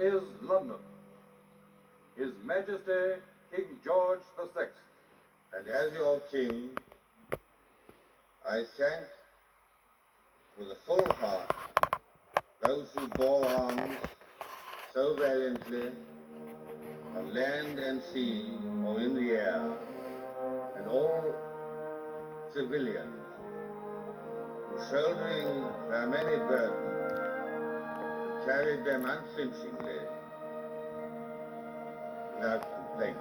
is London. His Majesty King George VI. And as your king, I thank with a full heart those who bore arms so valiantly on land and sea or in the air, and all civilians who, shouldering their many burdens, carried them unflinchingly without complaint.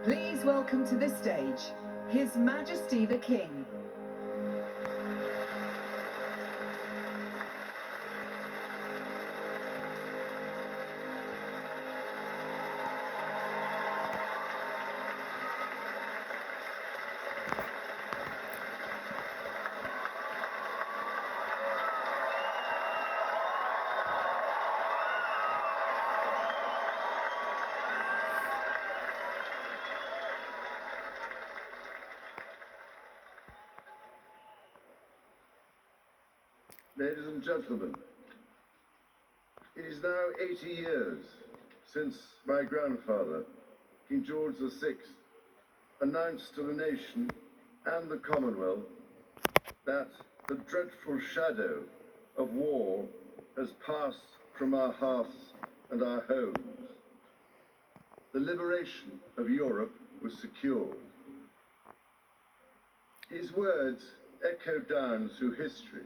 Please welcome to the stage His Majesty the King. Ladies and gentlemen, it is now 80 years since my grandfather, King George VI, announced to the nation and the Commonwealth that the dreadful shadow of war has passed from our hearths and our homes. The liberation of Europe was secured. His words echo down through history,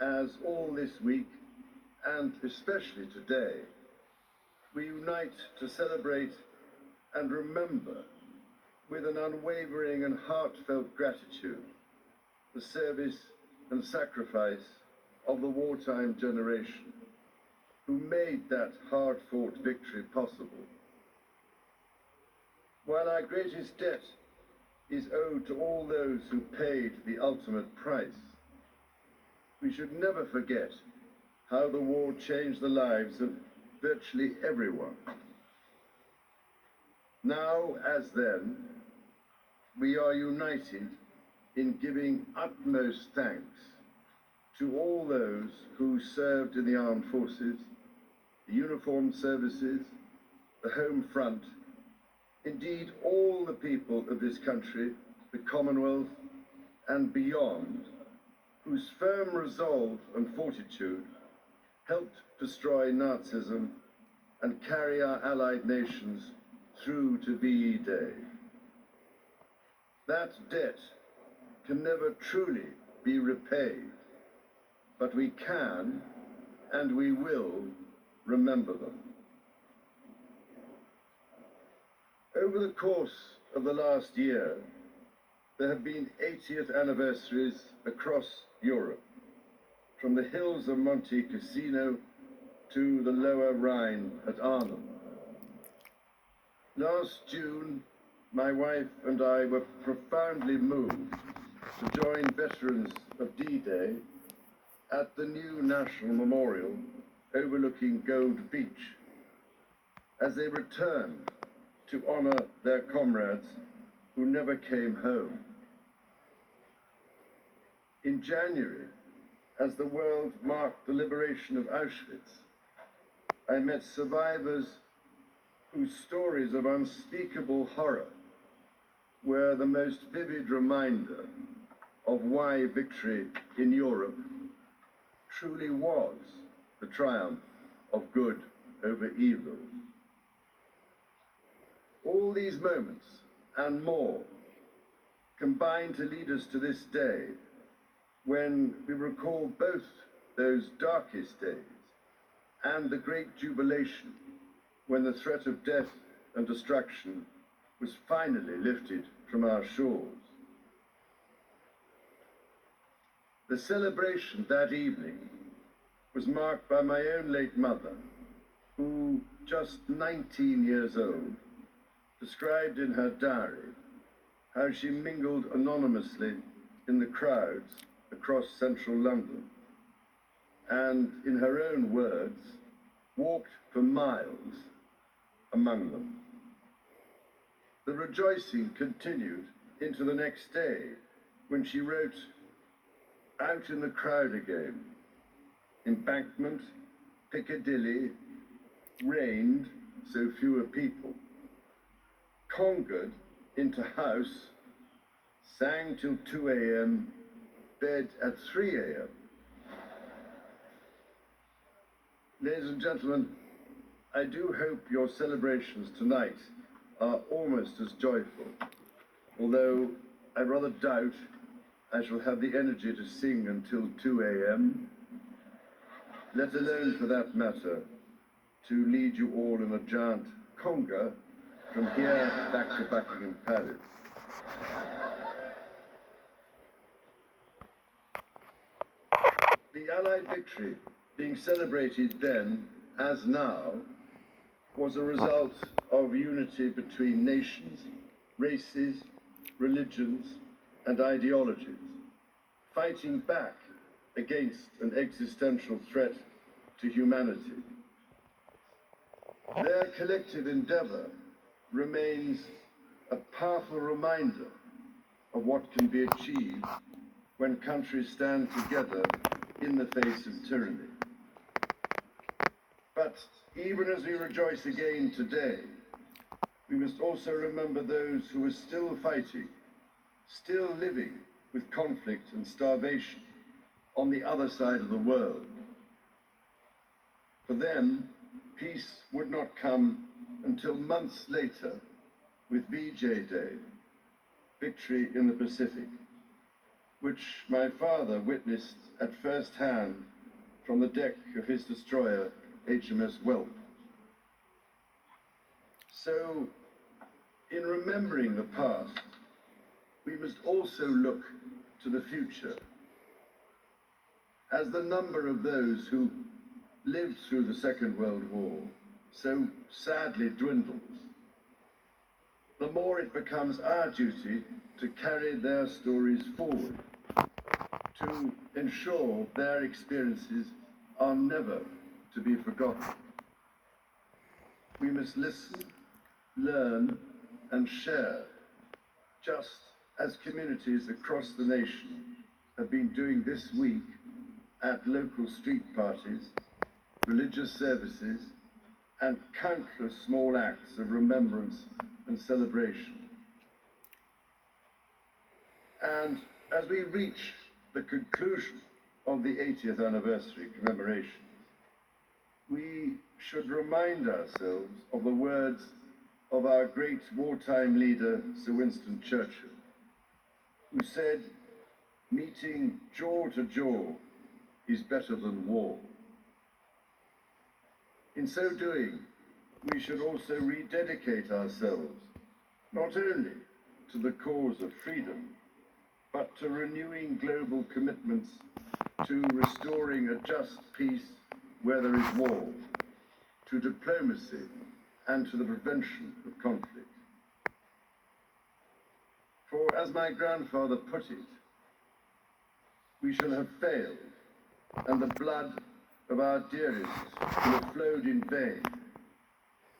as all this week, and especially today, we unite to celebrate and remember with an unwavering and heartfelt gratitude the service and sacrifice of the wartime generation who made that hard-fought victory possible. While our greatest debt is owed to all those who paid the ultimate price, we should never forget how the war changed the lives of virtually everyone. Now, as then, we are united in giving utmost thanks to all those who served in the armed forces, the uniformed services, the home front, indeed all the people of this country, the Commonwealth, and beyond, whose firm resolve and fortitude helped destroy Nazism and carry our allied nations through to VE Day. That debt can never truly be repaid, but we can and we will remember them. Over the course of the last year, there have been 80th anniversaries across Europe, from the hills of Monte Cassino to the lower Rhine at Arnhem. Last June, my wife and I were profoundly moved to join veterans of D-Day at the new National Memorial overlooking Gold Beach as they returned to honor their comrades who never came home. In January, as the world marked the liberation of Auschwitz, I met survivors whose stories of unspeakable horror were the most vivid reminder of why victory in Europe truly was the triumph of good over evil. All these moments and more combine to lead us to this day, when we recall both those darkest days and the great jubilation when the threat of death and destruction was finally lifted from our shores. The celebration that evening was marked by my own late mother, who, just 19 years old, described in her diary how she mingled anonymously in the crowds across central London, and, in her own words, walked for miles among them. The rejoicing continued into the next day when she wrote, "Out in the crowd again. Embankment, Piccadilly, rained, so fewer people. Conquered into house, sang till 2 a.m., bed at 3 a.m. Ladies and gentlemen, I do hope your celebrations tonight are almost as joyful, although I rather doubt I shall have the energy to sing until 2 a.m., let alone, for that matter, to lead you all in a giant conga from here back to Buckingham Palace. The Allied victory being celebrated then, as now, was a result of unity between nations, races, religions, and ideologies, fighting back against an existential threat to humanity. Their collective endeavor remains a powerful reminder of what can be achieved when countries stand together in the face of tyranny. But even as we rejoice again today, we must also remember those who are still fighting, still living with conflict and starvation on the other side of the world. For them, peace would not come until months later with VJ Day, Victory in the Pacific, which my father witnessed at first hand from the deck of his destroyer, HMS Whelp. So, in remembering the past, we must also look to the future. As the number of those who lived through the Second World War so sadly dwindles, the more it becomes our duty to carry their stories forward, to ensure their experiences are never to be forgotten. We must listen, learn, and share, just as communities across the nation have been doing this week at local street parties, religious services, and countless small acts of remembrance and celebration. And as we reach the conclusion of the 80th anniversary commemoration, we should remind ourselves of the words of our great wartime leader, Sir Winston Churchill, who said, "Meeting jaw to jaw is better than war." In so doing, we should also rededicate ourselves not only to the cause of freedom, but to renewing global commitments to restoring a just peace where there is war, to diplomacy, and to the prevention of conflict. For as my grandfather put it, we shall have failed, and the blood of our dearest will have flowed in vain,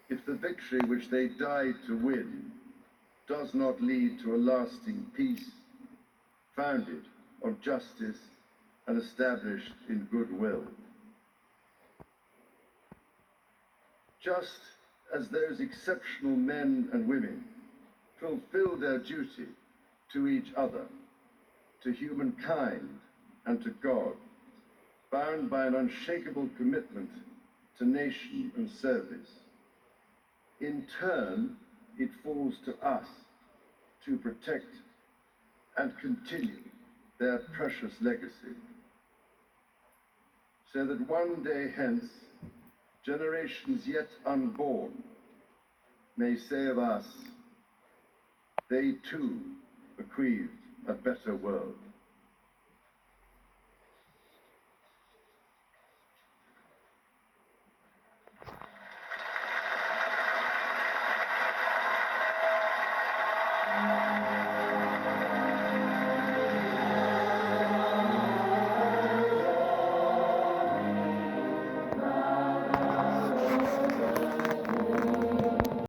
if the victory which they died to win does not lead to a lasting peace, founded on justice and established in goodwill. Just as those exceptional men and women fulfilled their duty to each other, to humankind, and to God, bound by an unshakable commitment to nation and service, in turn, it falls to us to protect and continue their precious legacy, so that one day hence, generations yet unborn may say of us, they too bequeathed a better world.